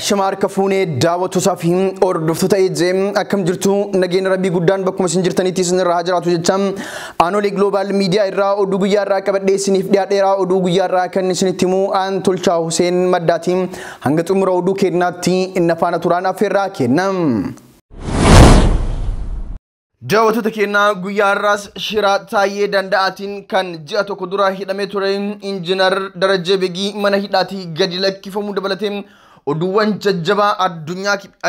Ashamaar kafuunee daawwattoota fi hordoftoota AGM akkam jirtu nageenya rabbii guddaan bakkuma isin jirtanitti isin irraa jiraatu jechaan aanolee global media irraa oduu guyyaa irraa qabadhee isiniif dhiyaadheera oduu guyyaa irraa kan isinitti himu aan tolchaa Huseen Maddaatiin hanga xumura oduu keenyaatti inni faana turaan affeerraa kennam. Daawwattoota keenya guyyaa irraas shira taayee danda'aatiin kan ji'a tokko dura hidhamee ture injiinar Darajjee Begii mana hidhaatii gadi lakkifamuu dabalatee oduuwwan jajjabaa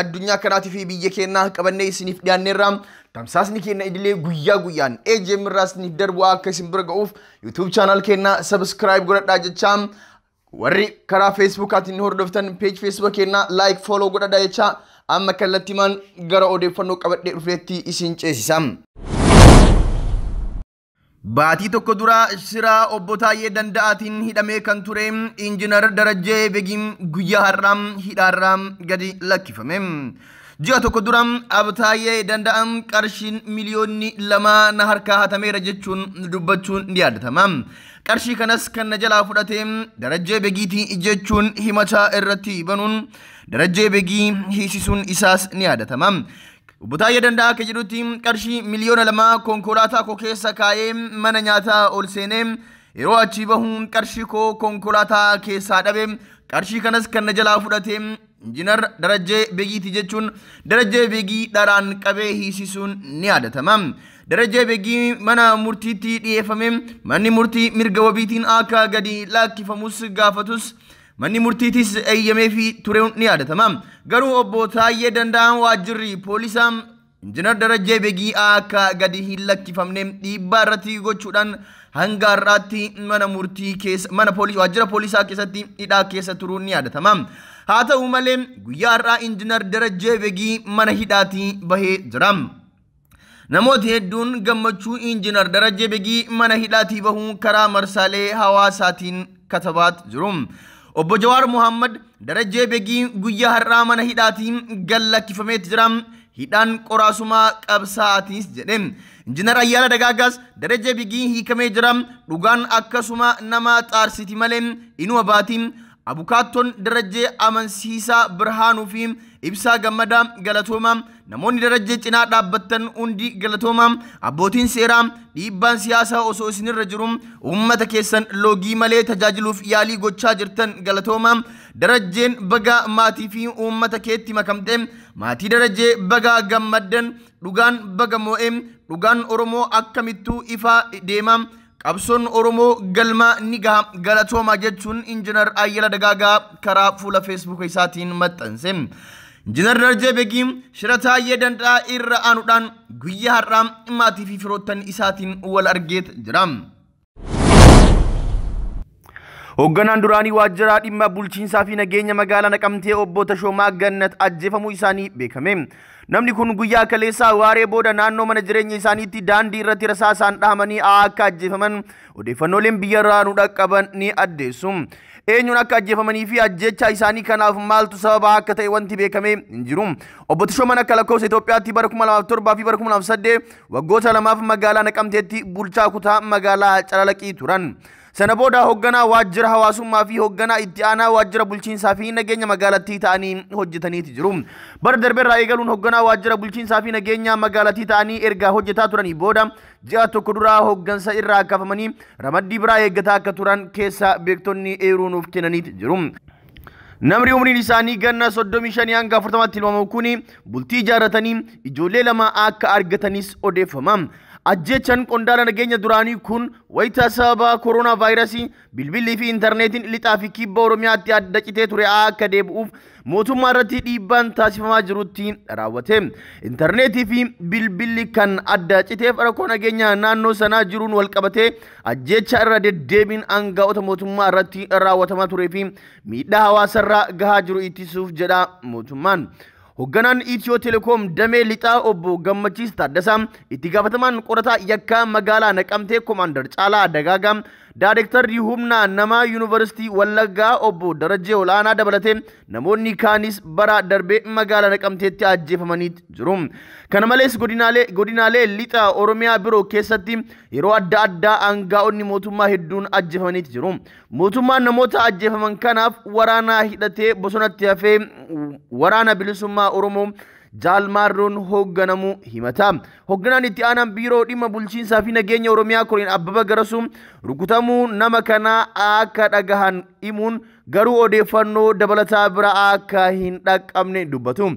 addunyaa kanaatii fi biyya keenyaa qabannee isiniif dhiyaanneerra tamsaasni keenya idilee guyyaa guyyaan AGM irraas ni darbu akka isin bira ga'uuf YouTube channel keenya subscribe godhadhaa jechaa warri karaa Facebookaatiin hordoftan page Facebook keenya like follow godhadhaa jechaa amma kallattiimaan gara odeeffannoo qabadhee dhufeetti isin ceesisa. Baatii tokko dura shira obbo Taayee Danda'aatiin hidhamee kan ture injiinar Darajjee Begii guyyaa har'aa hidhaarraa gadi lakkifame. Ji'a tokko dura Obbo Taayee Danda'aan qarshiin miliyoonni 2 na harkaa hatameera jechuun dubbachuun ni yaadatama. Qarshii kanas kan na jalaa fudhate Darajjee Begiiti jechuun himachaa irratti banuun Darajjee Begii hiisisuun isaas ni yaadatama. Obbo Taayee Danda'aa akka jedhutti qarshii miliyoona 2 konkolaataa koo keessa kaa'ee mana nyaataa ol seenee yeroo achi bahuun qarshii koo konkolaataa keessaa dhabe qarshii kanas kan na jalaa fudhate injiinar Darajjee Begiiti jechuun Darajjee Begii dharaan qabee hiisisuun ni yaadatama. Darajjee Begii mana murtiitti dhiyeeffame manni murtii mirga wabiitiin akka gadi lakkifamus gaafatus manni murtiitis eeyyamee fi tureun ni yaadatama. Garuu obbo Taayee Danda'aan waajjirri poolisaa injiinar Darajjee Begii akka gadi hin lakkifamne dhiibbaa irratti gochuudhaan hanga har'aatti mana murtii keessa waajjira poolisaa keessatti hidhaa keessa turuun ni yaadatama. Haa ta'u malee guyyaa har'aa injiinar Darajjee Begii mana hidhaatii bahee jira. Namooti hedduun gammachuu injiinar Darajjee Begii mana hidhaatii bahuu karaa marsaalee hawaasaatiin katabaat jiru. Obbo Jawaar Muhammad Darajjee Begii guyyaa har'aa mana hidhaatiin gad lakkifameet jira. Hidhaan qoraasumaa qabsaa'aatiis jedhe. Injiinar Ayyaala Dagaagaas Darajjee Begii hiikamee jira. Dhugaan akkasuma nama xaarsiti malee inuma baatiin abukaattoon Darajjee amansiisaa Birhaanuu fi Ibsaa Gammadaa galatooma. Namoonni Darajjee cinaa dhaabbattan hundi galatooma. Abbootiin seeraa dhiibbaan siyaasaa osoo isinirra jiru uummata keessan loogii malee tajaajiluuf yaalii gochaa jirtan galatooma. Darajjeen baga maatii fi uummata keetti makamte maatii Darajjee baga gammaddan dhugaan baga moo'e dhugaan Oromoo akkamittuu ifaa deema. Qabsoon Oromoo galma ni gaha galatooma jechuun injiinar Ayyaala Dagaagaa karaa fuula Facebook isaatiin maxxanse. Injiinar Darajjee Begii shira Taayee Danda'aa irra aanuudhaan guyyaa har'aa maatii fi firoottan isaatiin wal argeet jira. Hoogganaan duraanii waajjira dhimma bulchiinsaa fi nageenya magaalaa Naqamtee obbo Tashoomaa Gannat ajjeefamuu isaanii beekame. Namni kun guyyaa kaleessaa waaree booda naannoo mana jireenya isaaniitti daandii irratti rasaasaan dhahamanii akka ajjeefaman odeeffannooleen biyya irraa nu dhaqqaban ni addeessu. Eenyuun akka ajjeefamanii fi ajjeechaa isaanii kanaaf maaltu sababa akka ta'e wanti beekame hin jiru. Obbo Tashoomaan akka lakkoofsa Itoophiyaatti bara 2007 fi bara 2008 waggoota 2 magaalaa Naqamteetti bulchaa kutaa magaalaa Calalaqii turan. Sana booda hoogganaa waajjira hawaasummaa fi hoogganaa itti aanaa waajjira bulchiinsaa fi nageenya magaalattii ta'anii hojjetaniiti jiru. Bara darbeerraa eegaluun hoogganaa waajjira bulchiinsaa fi nageenya magaalattii ta'anii erga hojjetaa turanii booda ji'a tokko duraa hooggansa irraa kaafamanii ramaddii biraa eeggataa akka turan keessa beektonni eeruu nuuf kennaniiti jiru. Namni umriin isaanii ganna 35 hanga 40 tilmaamamu kuni bultii ijaarratanii ijoollee 2 akka argatanis odeeffama. Ajjechaan qondaala nageenya duraanii kun wayita sababa koronaa vaayirasii bilbilii fi intarneetiin lixaa fi kibba Oromiyaatti adda citee ture akka deebi'uuf mootummaa irratti dhiibbaan taasifamaa jirutti raawwate. Intarneetii fi bilbilli kan adda citeef rakkoo nageenya naannoo sanaa jiruun wal qabatee ajjecha irra deddeebiin aangaa'ota mootummaa irratti raawwatamaa turee fi miidhaa hawaasarraa gahaa jiru ittisuuf jedha mootummaan. Hoogganaan Itiyoo Telekoom damee lixaa obbo Gammachiis Taaddasaa itti gaafatamaan qorataa yakkaa magaalaa Naqamtee Koomaandar Caalaa Dagaagaa Daayrektarri humna namaa Yuunivarsiitii Wallaggaa obbo Darajjee Olaanaa dabalatee namoonni kaanis bara darbee magaalaa Naqamteetti ajjeefamanii jiru. Kana malees godinaalee lixa Oromiyaa biroo keessatti yeroo adda addaa aangaa'onni mootummaa hedduun ajjeefamanii jiru. Mootummaan namoota ajjeefaman kanaaf waraana hidhatee bosonatti hafee waraana bilisummaa Oromoo Jaalmaarroon hoogganamu himata. Hoogganaan itti aanaan biiroo dhimma bulchiinsaa fi nageenya Oromiyaa Koloneel Abbabaa Garasuu rukutamuu nama kanaa akka dhagahan himuun garuu odeeffannoo dabalataa bira akka hin dhaqqabne dubbatu.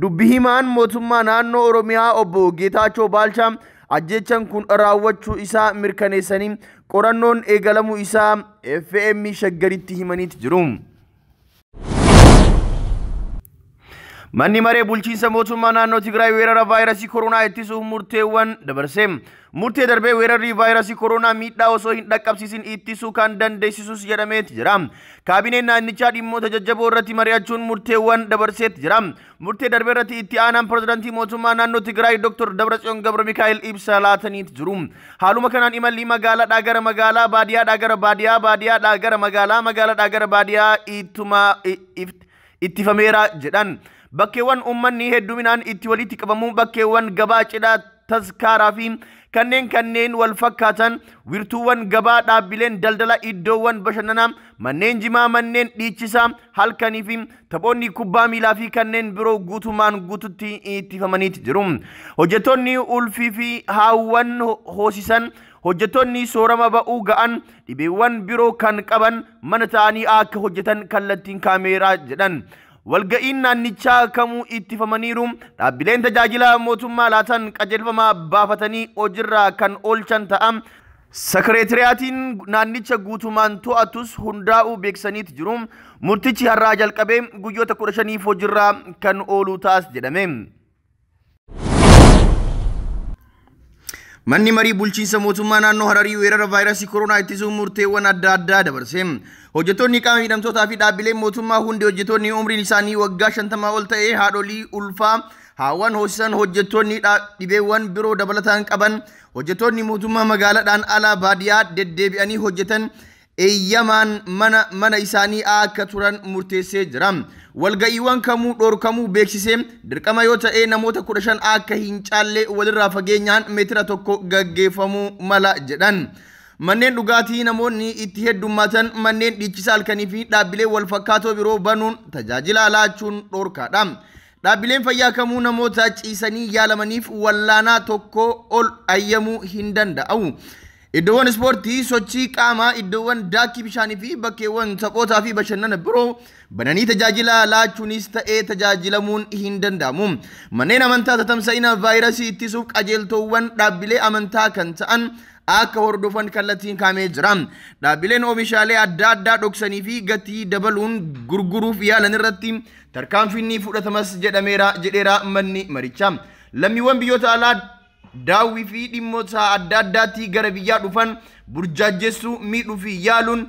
Dubbi himaan mootummaa naannoo Oromiyaa obbo Geetaachoo Baalchaa ajjechaan kun raawwachuu isaa mirkaneessanii qorannoon eegalamuu isaa FM shaggaritti himaniiti jiru. Manni maree bulchiinsa mootummaa naannoo Tigraay weerara vaayirasii koronaa ittisuuf murteewwan dabarse. Murtee darbee weerarri vaayirasii koronaa miidhaa osoo hin dhaqqabsiisin ittisuu kan dandeessisus jedhameeti jira. Kaabineen naannichaa dhimmoota jajjaboo irratti mari'achuun murteewwan dabarseeti jira. Murtee darbee irratti itti aanaan pirezidaantii mootummaa naannoo Tigraay Dr. Dabratsiyoon Gabra Mikaa'el ibsa laataniiti jiru. Haaluma kanaan imalli magaalaadhaa gara magaalaa, baadiyyaadhaa gara baadiyyaa, baadiyyaadhaa gara magaalaa, magaalaadhaa gara baadiyyaa ittifameera jedhan. Bakkeewwan uummanni hedduminaan itti walitti qabamu, bakkeewwan gabaa cidhaa, tazkaaraa fi kanneen wal fakkaatan, wirtuuwwan gabaa, dhaabbileen daldala, iddoowwan bashannanaa, manneen jimaa, manneen dhiichisaa, halkanii fi taphoonni kubbaa miilaa fi kanneen biroo guutumaan guututti ittifamaniiti jiru. Hojjettoonni ulfii fi haawwan hoosisan, hojjettoonni soorama ba'uu ga'an, dhibeewwan biroo kan qaban mana ta'anii akka hojjetan kallattiin kaameeraa jedhan. Walga'iin naannichaa kamuu ittifamaniiru. Dhaabbileen tajaajila mootummaa laatan qajeelfama baafatanii hojiirra kan oolchan ta'a. Sekereetiriyaatiin naannicha guutumaan to'atus hundaa'uu beeksaniiti jiru. Murtichi har'aa jalqabee guyyoota 15 hojiirra kan oolu taas jedhame. Manni marii bulchiinsa mootummaa naannoo Hararii weerara vaayirasii koronaa ittisuuf murteewwan adda addaa dabarse. Hojjettoonni qaama miidhamtootaa fi dhaabbileen mootummaa hundi hojjettoonni umriin isaanii waggaa 50 ol ta'e haadholii ulfaa haawwan hoosisan hojjettoonni dhibeewwan biroo dabalataan qaban hojjettoonni mootummaa magaalaadhaan alaa baadiyyaa deddeebi'anii hojjetan eeyyamaan mana isaanii akka turan murteessee jira. Walga'iiwwan kamuu dhorkamuu beeksisee dirqama yoo ta'e namoota 15 akka hin caalle walirraa fageenyaan meetira tokko gaggeeffamuu mala jedhan. Manneen dhugaatii namoonni itti heddummatan, manneen dhiichisaa halkanii fi dhaabbilee wal fakkaatoo biroo banuun tajaajila laachuun dhorkaadha. Dhaabbileen fayyaa kamuu namoota ciisanii yaalamaniif wallaanaa tokko ol ayyamuu hin danda'u. Iddoowwan ispoortii, sochii qaamaa, iddoowwan daakii bishaanii fi bakkeewwan taphootaa fi bashannana biroo bananii tajaajila laachuunis ta'ee tajaajilamuun hin danda'amu. Manneen amantaa tatamsa'ina vaayirasii ittisuuf qajeeltowwan dhaabbilee amantaa kan ta'an akka hordofan kallattiin kaamee jira. Dhaabbileen oomishaalee adda addaa dhoksanii fi gatii dabaluun gurguruuf yaalan irratti tarkaanfiin fudhatamas jedheera manni marichaa. Lammiiwwan biyyoota alaa daawwii fi dhimmoota adda addaatti gara biyyaa dhufan burjaajessuu, miidhuu fi yaaluun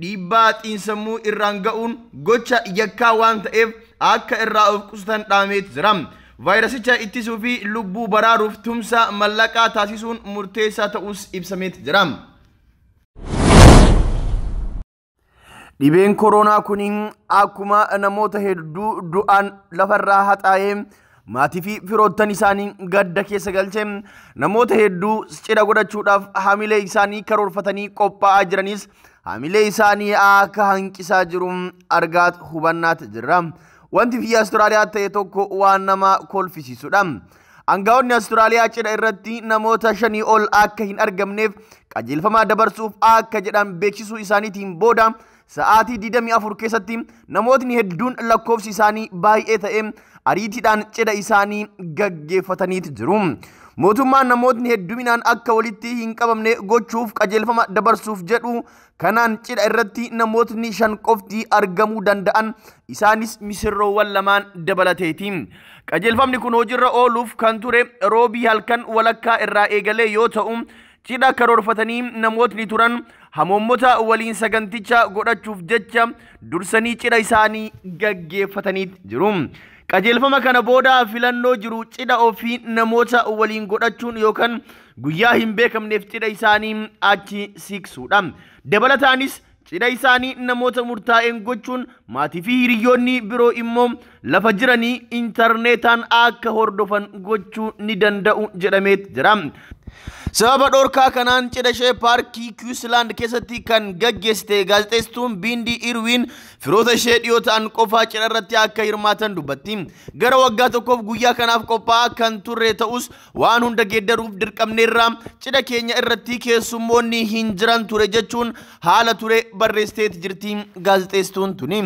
dhiibbaa xiinsammuu irraan ga'uun gocha yakkaa waan ta'eef akka irraa of qusatan dhaameet jira. Vaayirasicha ittisuu fi lubbuu baraaruuf tumsa mallaqaa taasisuun murteessaa ta'us ibsameet jira. Dhibeen koronaa kun akkuma namoota hedduu du'an lafarraa haxaa'ee maatii fi firoottan isaanii gadda keessa galchee namoota hedduu cidha godhachuudhaaf hamilee isaanii karoorfatanii qophaa'aa jiranis hamilee isaanii akka hanqisaa jiru argaat hubannaat jirra. Wanti biyya Austraaliyaa ta'e tokko waan nama kolfisiisudha. Aangaa'onni Austraaliyaa cidha irratti namoota 5 ol akka hin argamneef qajeelfama dabarsuuf akka jedhan beeksisuu isaaniitiin booda sa'aatii 24 keessatti namootni hedduun lakkoofsi isaanii baay'ee ta'e ariitiidhaan cidha isaanii gaggeeffataniit jiru. Mootummaan namootni hedduminaan akka walitti hin qabamne gochuuf qajeelfama dabarsuuf jedhu kanaan cidha irratti namootni 5 qofti argamuu danda'an isaanis misirroowwan lamaan dabalateeti. Qajeelfamni kun hojiirra ooluuf kan ture roobii halkan walakkaa irraa eegalee yoo ta'u cidha karoorfatanii namootni turan hamoommota waliin saganticha godhachuuf jecha dursanii cidha isaanii gaggeeffataniit jiru. qajeelfama kana booda filannoo jiru cidha ofii namoota waliin godhachuun yookaan guyyaa hin beekamneef cidha isaanii achi siqsuudha. Dabalataanis cidha isaanii namoota murtaa'een gochuun maatii fi hiriyoonni biroo immoo lafa jiranii intarneetaan akka hordofan gochuu ni danda'u jedhamee jira. Sababa dhorkaa kanaan cidha ishee paarkii Queensland keessatti kan gaggeessite gaazexeessituun Bindi Irwin firoota ishee dhiyoo ta'an qofaa cidha irratti akka hirmaatan dubbatti. Gara waggaa tokkoof guyyaa kanaaf qophaa'aa kan turre ta'us waan hunda geeddaruuf dirqamneerra cidha keenya irratti keessummoonni hin jiran ture jechuun haala ture barreessiteet jirti gaazexeessituun tuni.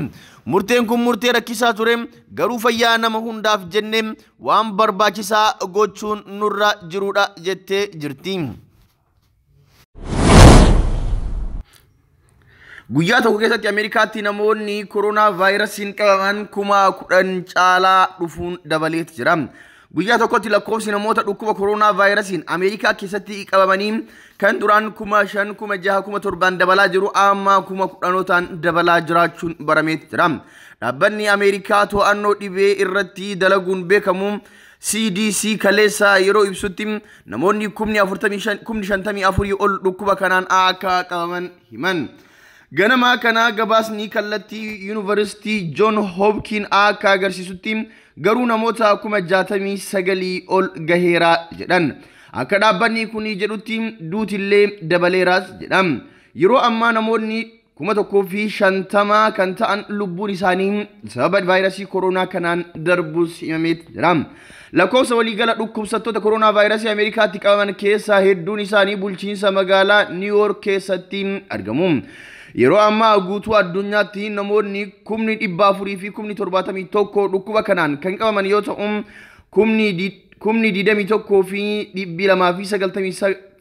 Murteen kun murtee rakkisaa ture garuu fayyaa nama hundaaf jennee waan barbaachisaa gochuun nurra jirudha jettee jirti. Guyyaa tokko keessatti Ameerikaatti namoonni koronaa vaayirasiin qabaman 10,000 caalaa dhufuun dabaleet jira. Guyyaa tokkotti lakkoofsi namoota dhukkuba koronaa vaayirasiin Ameerikaa keessatti qabamanii kan duraan 5,000, 6,000, 7,000 dabalaa jiru amma 10,000 dabalaa jiraachuun barameet jira. Dhaabbanni Ameerikaa to'annoo dhibee irratti dalaguun beekamu CDC kaleessa yeroo ibsutti namoonni 54,054 ol dhukkuba kanaan akka qabaman himan. Ganama kana gabaasni kallattii Yuunivarsiitii John Hopkins akka agarsiisutti garuu namoota 69,000 ol gaheera jedhan. Akka dhaabbanni kun jedhutti duutillee dabaleeraas jedham. Yeroo ammaa namoonni 1,050 kan ta'an lubbuun isaanii sababa vaayirasii koronaa kanaan darbuus himameet jira. Lakkoofsa waliigala dhukkubsattoota koronaa vaayirasii Ameerikaatti qabaman keessaa hedduun isaanii bulchiinsa magaalaa New York keessatti argamu. Yeroo ammaa guutuu addunyaatti namoonni 400,000 fi 71 dhukkuba kanaan kan qabaman yoo ta'u 21,000 fi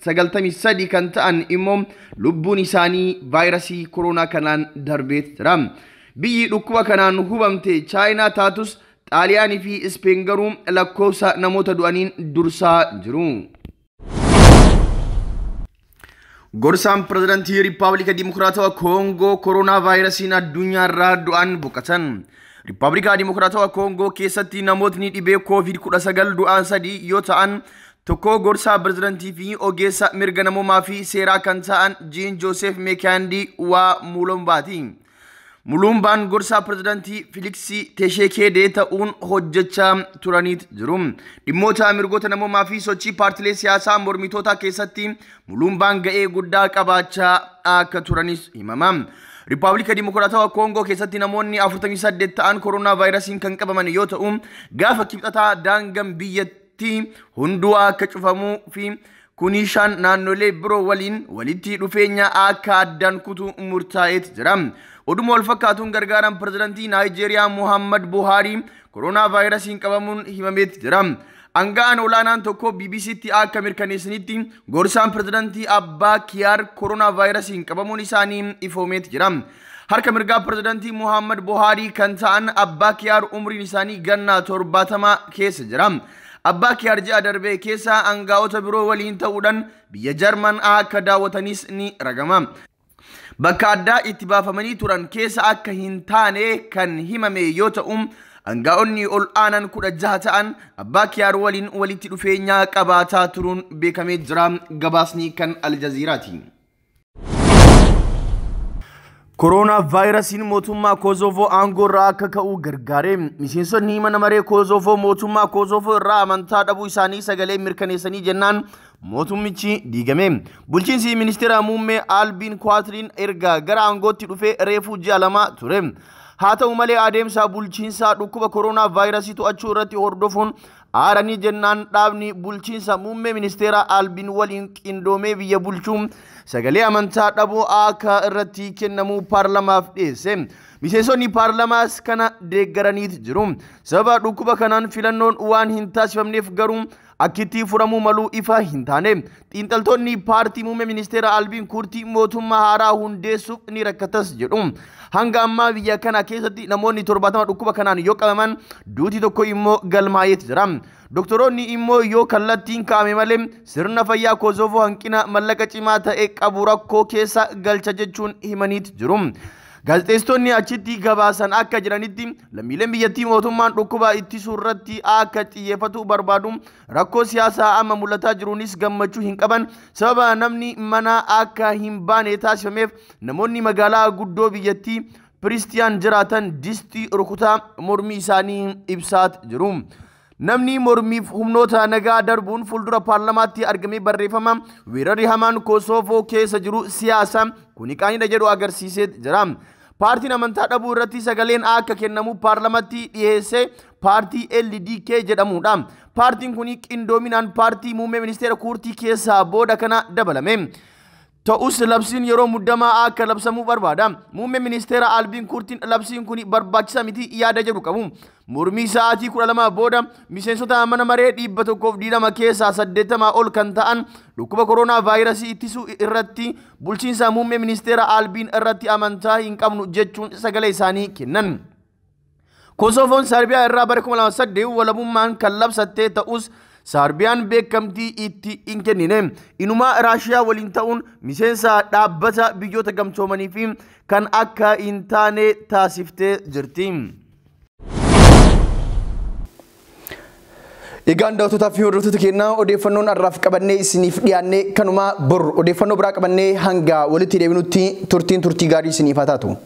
293 kan ta'an immoo lubbuun isaanii vaayirasii koronaa kanaan darbeet jira. Biyyi dhukkuba kanaan hubamte Chaayinaa taatus Xaaliyaanii fi Ispeen garuu lakkoofsa namoota du'aniin dursaa jiru. Gorsaan pirezidaantii Riippaabilika Dimokiraatawaa Koongoo koronaa vaayirasiin addunyaarraa du'an boqotan. Riippaabilika Dimokiraatawaa Koongoo keessatti namootni dhibee COVID-19 du'an 3 yoo ta'an tokko gorsaa pirezidaantii fi ogeessa mirga namummaa fi seeraa kan ta'an Jean Joseph Mekandi waa Mulumbaati. Mulumbaan gorsaa pirezidaantii Feliksi Tshisekedi ta'uun hojjechaa turaniit jiru. Dhimmoota mirgoota namummaa fi sochii paartilee siyaasaa mormitoota keessatti Mulumbaan ga'ee guddaa qabaachaa akka turanis himama. Riippaabilika Dimokiraatawaa Koongoo keessatti namoonni 48 ta'an koronaa vaayirasiin kan qabaman yoo ta'u gaafa kibxataa daangaan biyyattii hunduu akka cufamuu fi kunishaan naannolee biroo waliin walitti dhufeenya akka addaan kutu murtaa'eet jira. Oduma wal fakkaatuun gargaaraan pirezidaantii Naayijeeriyaa Muhammad Buhari koronaa vaayirasiin qabamuun himameet jira. Anga'aan olaanaan tokko BBCtti akka mirkaneessanitti gorsaan pirezidaantii Abbaa Kiyaar koronaa vaayirasiin qabamuun isaanii ifoomeet jira. Harka mirgaa pirezidaantii Muhammad Buhari kan ta'an Abbaa Kiyaar umriin isaanii ganna 70 keessa jira. Abbaa Kiyaar ji'a darbee keessa anga'oota biroo waliin ta'uudhaan biyya Jarman akka daawwatanis ni ragama. Bakka addaa itti baafamanii turan keessa akka hin taane kan himame yoo ta'u anga'oonni ol aanan 16 ta'an Abbaa Kiyaar waliin walitti dhufeenya qabaataa turuun beekamee jira. Gabaasni kan Aljaziiraati. Koronaa vaayirasiin mootummaa Kosovo aangoorraa akka ka'u gargaare. Miseensonni mana maree Kosovo mootummaa Kosovo irraa amantaa dhabuu isaanii sagalee mirkaneessanii jennaan mootummichi diigame. Bulchiinsi ministeera muummee Albiin Kwaatiriin erga gara aangootti dhufee reefuu ji'a 2 ture. Haa ta'u malee adeemsa bulchiinsa dhukkuba koronaa vaayirasii to'achuu irratti hordofuun aaranii jennaan dhaabni bulchiinsa muummee ministeera Albiin waliin qindoomee biyya bulchuu sagalee amantaa dhabuu akka irratti kennamu paarlamaaf dhiyeesse. Miseensonni paarlamaas kana deeggaraniit jiru. Sababa dhukkuba kanaan filannoon waan hin taasifamneef garuu akkitti furamuu maluu ifa hin taane. Xiinxaltoonni paartii muummee ministeera Albiin kurtii mootummaa haaraa hundeessuuf ni rakkatas jedhu. Hanga ammaa biyya kana keessatti namoonni 70 dhukkuba kanaan yoo qabaman duuti tokko immoo galmaa'eet jira. Doktoroonni immoo yoo kallattiin kaa'ame malee sirna fayyaa Kosovo hanqina mallaqa cimaa ta'e qabu rakkoo keessa galcha jechuun himaniit jiru. Gaazexeessitoonni achitti gabaasan akka jiranitti lammiileen biyyattii mootummaan dhukkuba ittisuu irratti akka xiyyeeffatu barbaadu rakkoo siyaasaa amma mul'ataa jiruunis gammachuu hin qaban sababa namni mana akka hin baane taasifameef namoonni magaalaa guddoo biyyattii Piristiyaan jiraatan distii rukutaa mormii isaanii ibsaat jiru. Namni mormiif humnoota nagaa darbuun fuuldura paarlamaatti argamee barreeffama weerarri hamaan Kosoovoo keessa jiru siyaasa kuni qaanidha jedhu agarsiisee jira. Paartiin amantaa dhabuu irratti sagaleen akka kennamu paarlamaatti dhiyeesse paartii LDK jedhamudha. Paartiin kuni qindoominaan paartii muummee ministeera Kurtii keessaa booda kana dabalame. Ta'us labsiin yeroo muddamaa akka labsamuu barbaada. Muummee ministeera Albiin Kurtiin labsiin kun barbaachisaa miti yaada jedhu qabu. Mormii sa'aatii 12 booda miseensota mana maree 120 keessaa 80 ol kan ta'an dhukkuba koronaa vaayirasii ittisuu irratti bulchiinsa muummee ministeera Albiin irratti amantaa hin qabnu jechuun sagalee isaanii kennan. Kosoovoon Sarbiyaa irraa bara 2008 walabummaan kan labsatte ta'us Sarbiyaan beekamtii itti hin kennine. Inumaa Raashiyaa waliin ta'uun miseensa dhaabbata biyyoota gamtoomanii fi kan akka hin taane taasiftee jirti. Egaan daawwattoota fi hordoftoota keenya odeeffannoon har'aaf qabannee isiniif dhiyaanne kanuma bor odeeffannoo biraa qabannee hanga walitti deebinutti turtii gaarii isiniif haa taatu.